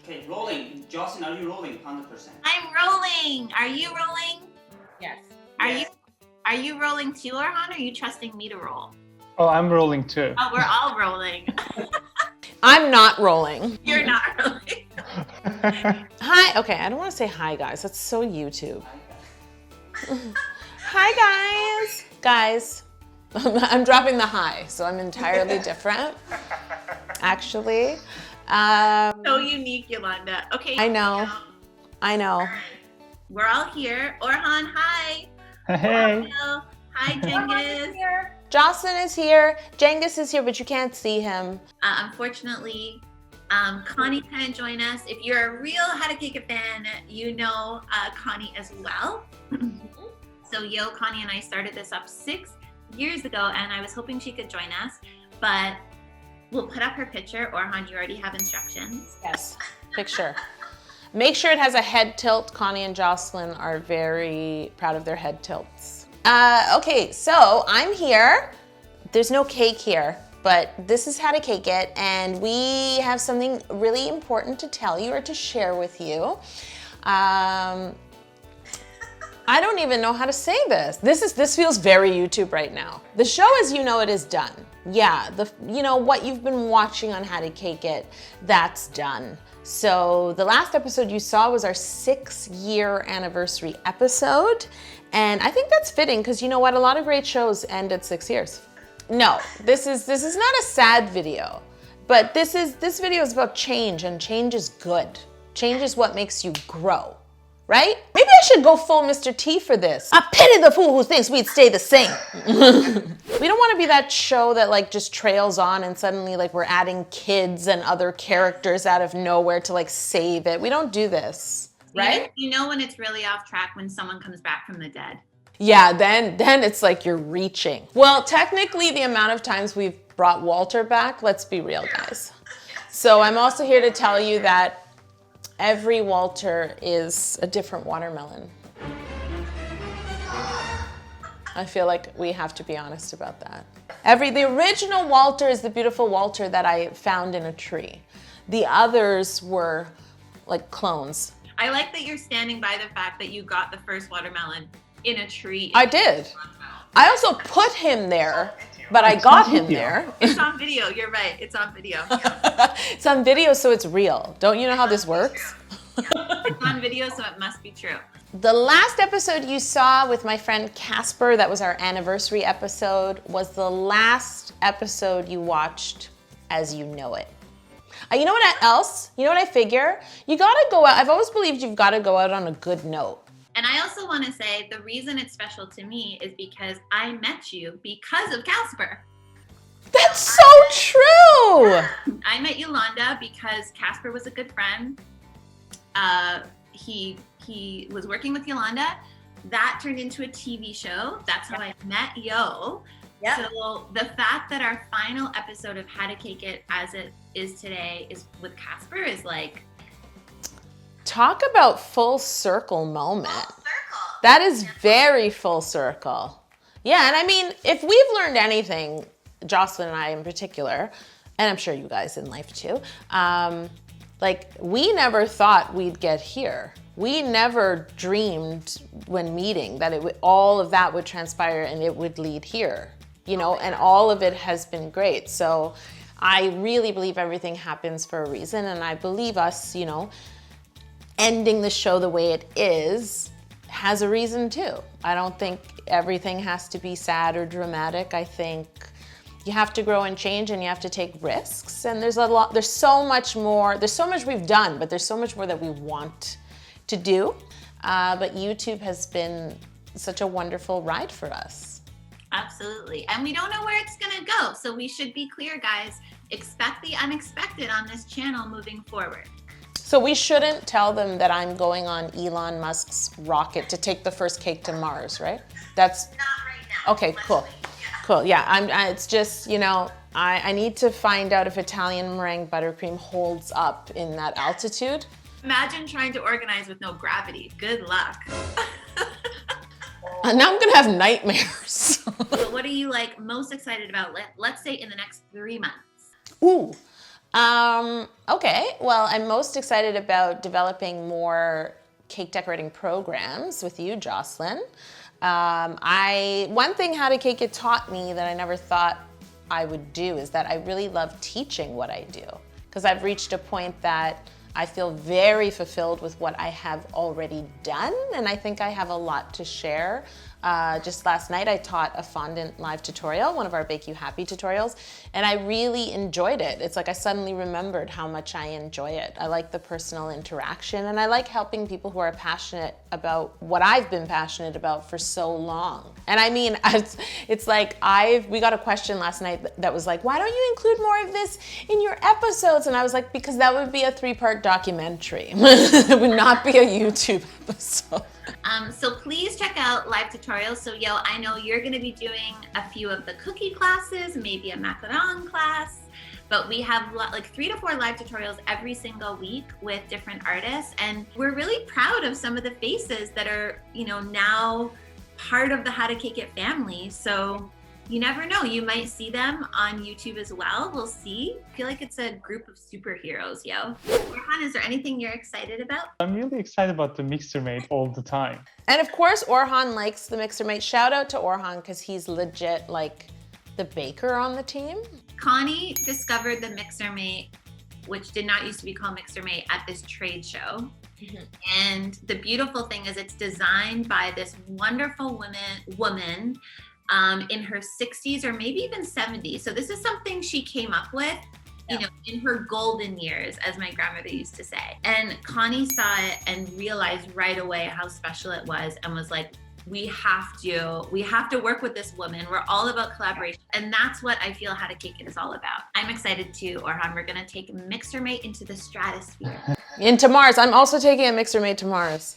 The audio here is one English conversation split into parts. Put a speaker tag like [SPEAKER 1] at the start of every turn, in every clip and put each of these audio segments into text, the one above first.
[SPEAKER 1] Okay, rolling. Jocelyn, are you rolling? 100%.
[SPEAKER 2] I'm rolling. Are you rolling?
[SPEAKER 3] Yes.
[SPEAKER 2] Are you rolling too, Orhan, or are you trusting me to roll?
[SPEAKER 4] Oh, I'm rolling too.
[SPEAKER 2] Oh, we're all rolling.
[SPEAKER 3] I'm not rolling.
[SPEAKER 2] You're not rolling.
[SPEAKER 3] Hi. Okay, I don't want to say hi, guys. That's so YouTube. Hi, guys. Guys, I'm dropping the hi, so I'm entirely different, actually.
[SPEAKER 2] So unique, Yolanda. Okay.
[SPEAKER 3] I know. I know.
[SPEAKER 2] All right. We're all here. Orhan, hi.
[SPEAKER 4] Hey.
[SPEAKER 2] Hello. Hi, Cengiz.
[SPEAKER 3] Jocelyn is here. Cengiz is here, but you can't see him.
[SPEAKER 2] Unfortunately, Connie couldn't join us. If you're a real How to Cake It fan, you know Connie as well. So Connie and I started this up 6 years ago, and I was hoping she could join us, but we'll put up her picture. Orhan, you already have instructions.
[SPEAKER 3] Yes, picture. Make sure it has a head tilt. Connie and Jocelyn are very proud of their head tilts. Okay, so I'm here. There's no cake here, but this is How to Cake It, and we have something really important to tell you or to share with you. I don't even know how to say this. This feels very YouTube right now. The show, as you know, it is done. Yeah, what you've been watching on How to Cake It, that's done. So the last episode you saw was our 6-year anniversary episode. And I think that's fitting because you know what? A lot of great shows end at 6 years. No, this is not a sad video, but this video is about change, and change is good. Change is what makes you grow, right? Maybe I should go full Mr. T for this. I pity the fool who thinks we'd stay the same. We don't want to be that show that like just trails on and suddenly like we're adding kids and other characters out of nowhere to like save it. We don't do this, right?
[SPEAKER 2] You know when it's really off track when someone comes back from the dead.
[SPEAKER 3] Yeah, then it's like you're reaching. Well, technically the amount of times we've brought Walter back, let's be real, guys. So I'm also here to tell you that every Walter is a different watermelon. I feel like we have to be honest about that. The original Walter is the beautiful Walter that I found in a tree. The others were like clones.
[SPEAKER 2] I like that you're standing by the fact that you got the first watermelon in a tree.
[SPEAKER 3] I did. I also put him there, but I got him there.
[SPEAKER 2] It's on video. You're right. It's on video.
[SPEAKER 3] It's on video, so it's real. Don't you know how this works?
[SPEAKER 2] It's on video, so it must be true.
[SPEAKER 3] The last episode you saw with my friend Casper, that was our anniversary episode, was the last episode you watched as you know it. You know what else? You know what I figure? You gotta go out. I've always believed you've gotta go out on a good note.
[SPEAKER 2] And I also want to say the reason it's special to me is because I met you because of Casper.
[SPEAKER 3] That's so true!
[SPEAKER 2] I met Yolanda because Casper was a good friend. He was working with Yolanda. That turned into a TV show. That's how I met Yo. Yep. So the fact that our final episode of How to Cake It as it is today is with Casper is like...
[SPEAKER 3] Talk about full circle moment.
[SPEAKER 2] Full circle.
[SPEAKER 3] That is very full circle. Yeah, and I mean, if we've learned anything, Jocelyn and I in particular, and I'm sure you guys in life too, like we never thought we'd get here. We never dreamed when meeting that all of that would transpire and it would lead here, you know, and all of it has been great. So I really believe everything happens for a reason, and I believe us, you know, ending the show the way it is has a reason too. I don't think everything has to be sad or dramatic. I think you have to grow and change, and you have to take risks. And there's so much more. There's so much we've done, but there's so much more that we want to do. But YouTube has been such a wonderful ride for us.
[SPEAKER 2] Absolutely. And we don't know where it's gonna go. So we should be clear, guys. Expect the unexpected on this channel moving forward.
[SPEAKER 3] So we shouldn't tell them that I'm going on Elon Musk's rocket to take the first cake to Mars, right? That's
[SPEAKER 2] not right now.
[SPEAKER 3] Okay, cool. Cool, yeah, it's just, you know, I need to find out if Italian meringue buttercream holds up in that altitude.
[SPEAKER 2] Imagine trying to organize with no gravity. Good luck.
[SPEAKER 3] Now I'm gonna have nightmares.
[SPEAKER 2] So what are you like most excited about, let's say in the next 3 months?
[SPEAKER 3] Ooh, Okay, well, I'm most excited about developing more cake decorating programs with you, Jocelyn. One thing How to Cake It taught me that I never thought I would do is that I really love teaching what I do, because I've reached a point that I feel very fulfilled with what I have already done, and I think I have a lot to share. Just last night I taught a fondant live tutorial, one of our Bake You Happy tutorials, and I really enjoyed it. It's like I suddenly remembered how much I enjoy it. I like the personal interaction, and I like helping people who are passionate about what I've been passionate about for so long. And I mean, it's like we got a question last night that was like, why don't you include more of this in your episodes? And I was like, because that would be a 3-part documentary. It would not be a YouTube episode.
[SPEAKER 2] So please check out live tutorials. So Yo, I know you're gonna be doing a few of the cookie classes, maybe a macaron class, but we have like 3 to 4 live tutorials every single week with different artists. And we're really proud of some of the faces that are, now part of the How to Cake It family. So you never know, you might see them on YouTube as well. We'll see. I feel like it's a group of superheroes, Yo. Orhan, is there anything you're excited about?
[SPEAKER 4] I'm really excited about the mixer mate all the time.
[SPEAKER 3] And of course, Orhan likes the mixer mate. Shout out to Orhan, because he's legit like the baker on the team.
[SPEAKER 2] Connie discovered the mixer mate, which did not used to be called mixer mate, at this trade show. Mm-hmm. And the beautiful thing is it's designed by this wonderful woman in her 60s or maybe even 70s. So this is something she came up with, in her golden years, as my grandmother used to say. And Connie saw it and realized right away how special it was and was like, we have to work with this woman. We're all about collaboration. And that's what I feel How to Cake It is all about. I'm excited too, Orhan. We're gonna take Mixer Mate into the stratosphere.
[SPEAKER 3] Into Mars. I'm also taking a mixer mate to Mars.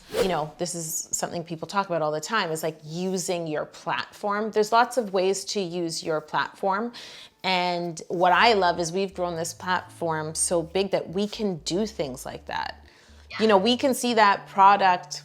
[SPEAKER 3] This is something people talk about all the time, is like using your platform. There's lots of ways to use your platform. And what I love is we've grown this platform so big that we can do things like that. Yeah. We can see that product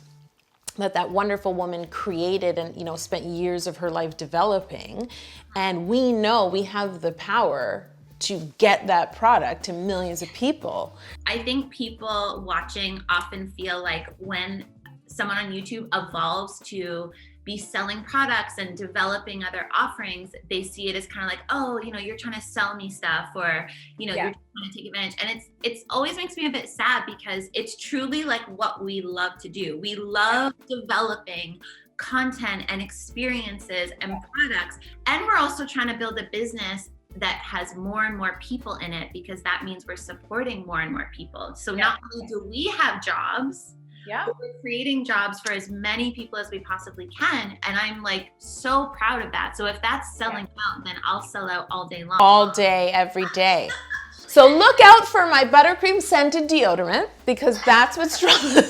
[SPEAKER 3] that wonderful woman created and spent years of her life developing, and we know we have the power to get that product to millions of people.
[SPEAKER 2] I think people watching often feel like when someone on YouTube evolves to be selling products and developing other offerings, they see it as kind of like, oh, you're trying to sell me stuff, or you're trying to take advantage. And it's always makes me a bit sad, because it's truly like what we love to do. We love developing content and experiences and products, and we're also trying to build a business that has more and more people in it, because that means we're supporting more and more people. So not only do we have jobs, but we're creating jobs for as many people as we possibly can. And I'm like so proud of that. So if that's selling out, then I'll sell out all day long.
[SPEAKER 3] All day, every day. So look out for my buttercream scented deodorant, because that's what's wrong.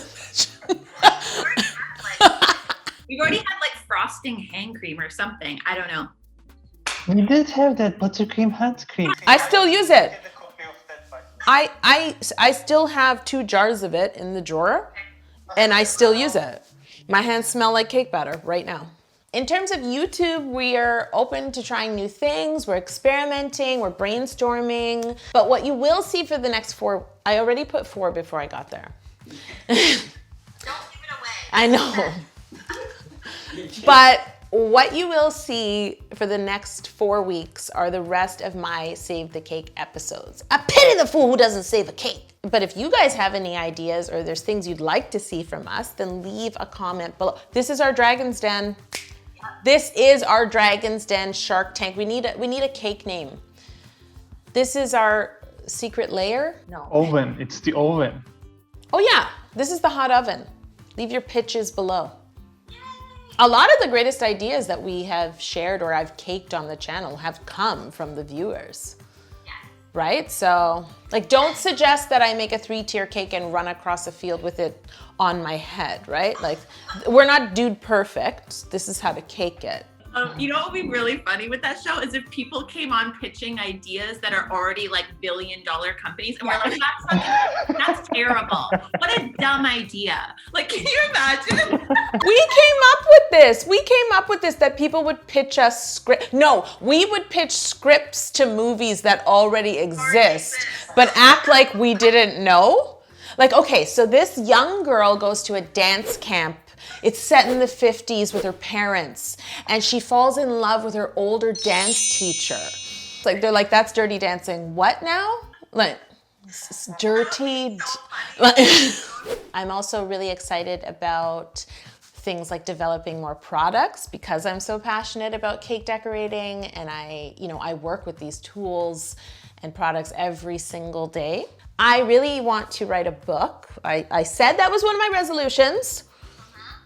[SPEAKER 2] We've already had like frosting hand cream or something. I don't know.
[SPEAKER 4] We did have that buttercream hand cream.
[SPEAKER 3] I still use it. I still have 2 jars of it in the drawer, and I still use it. My hands smell like cake batter right now. In terms of YouTube, we are open to trying new things. We're experimenting, we're brainstorming. But what you will see for the next 4, I already put 4 before I got there.
[SPEAKER 2] Don't give it away.
[SPEAKER 3] I know. But what you will see for the next 4 weeks are the rest of my Save the Cake episodes. I pity the fool who doesn't save a cake. But if you guys have any ideas or there's things you'd like to see from us, then leave a comment below. This is our Dragon's Den. This is our Dragon's Den Shark Tank. We need a cake name. This is our secret layer? No.
[SPEAKER 4] Oven. It's the oven.
[SPEAKER 3] Oh yeah, this is the hot oven. Leave your pitches below. A lot of the greatest ideas that we have shared or I've caked on the channel have come from the viewers. Right? So, like, don't suggest that I make a 3-tier cake and run across a field with it on my head, right? Like, we're not dude perfect. This is how to cake it.
[SPEAKER 2] You know what would be really funny with that show is if people came on pitching ideas that are already like billion-dollar companies, and we're like, that's terrible. What a dumb idea! Like, can you imagine?
[SPEAKER 3] We came up with this. We came up with this that people would pitch us script. No, we would pitch scripts to movies that already exist, but act like we didn't know. Like, okay, so this young girl goes to a dance camp. It's set in the 50s with her parents, and she falls in love with her older dance teacher. It's like, they're like, that's dirty dancing. What now? Like, dirty. I'm also really excited about things like developing more products because I'm so passionate about cake decorating, and I work with these tools and products every single day. I really want to write a book. I said that was one of my resolutions.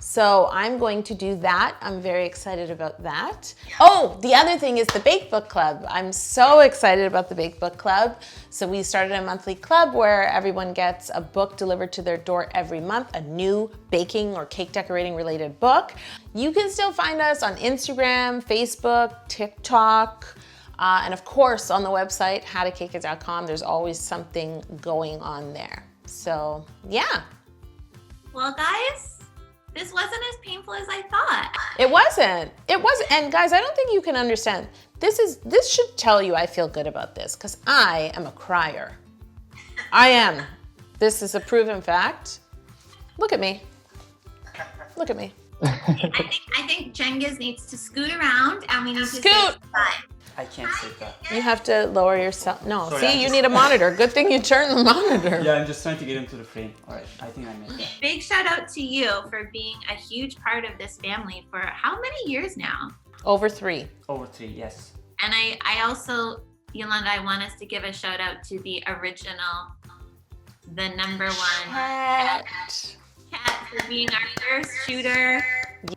[SPEAKER 3] So I'm going to do that. I'm very excited about that. Oh, the other thing is the Bake Book Club. I'm so excited about the Bake Book Club. So we started a monthly club where everyone gets a book delivered to their door every month, a new baking or cake decorating related book. You can still find us on Instagram, Facebook, TikTok, and of course on the website, howtocakeit.com. There's always something going on there. So yeah.
[SPEAKER 2] Well, guys, this wasn't as painful as I thought.
[SPEAKER 3] It wasn't. And guys, I don't think you can understand. This should tell you I feel good about this because I am a crier. I am. This is a proven fact. Look at me. Look at me.
[SPEAKER 2] I think Cengiz needs to scoot around and we need to
[SPEAKER 3] Scoot.
[SPEAKER 1] I can't sit that.
[SPEAKER 3] You have to lower yourself. No,
[SPEAKER 1] Sorry,
[SPEAKER 3] see, you need a monitor. Good thing you turned the monitor.
[SPEAKER 1] Yeah, I'm just trying to get into the frame. All right, I think I made that.
[SPEAKER 2] Big shout out to you for being a huge part of this family for how many years now?
[SPEAKER 3] Over 3.
[SPEAKER 1] Over 3, yes.
[SPEAKER 2] And I also, Yolanda, I want us to give a shout out to the original, the number one cat for being our first shooter.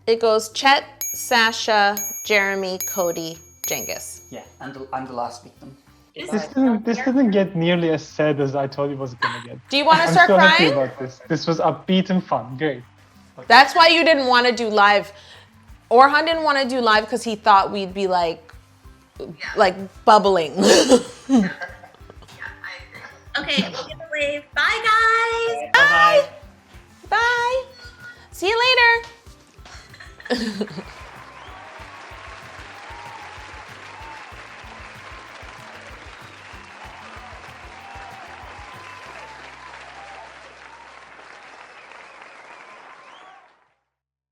[SPEAKER 3] It goes Chet, Sasha, Jeremy, Cody, Cengiz.
[SPEAKER 1] Yeah, and I'm the last victim.
[SPEAKER 4] This didn't get nearly as sad as I thought it was gonna get.
[SPEAKER 3] Do you want to
[SPEAKER 4] I'm
[SPEAKER 3] start
[SPEAKER 4] so happy
[SPEAKER 3] crying?
[SPEAKER 4] about this. This was upbeat and fun. Great.
[SPEAKER 3] That's why you didn't want to do live. Orhan didn't want to do live because he thought we'd be like bubbling.
[SPEAKER 2] Okay, we'll give a wave. Bye, guys.
[SPEAKER 1] Bye-bye.
[SPEAKER 3] Bye. See you later.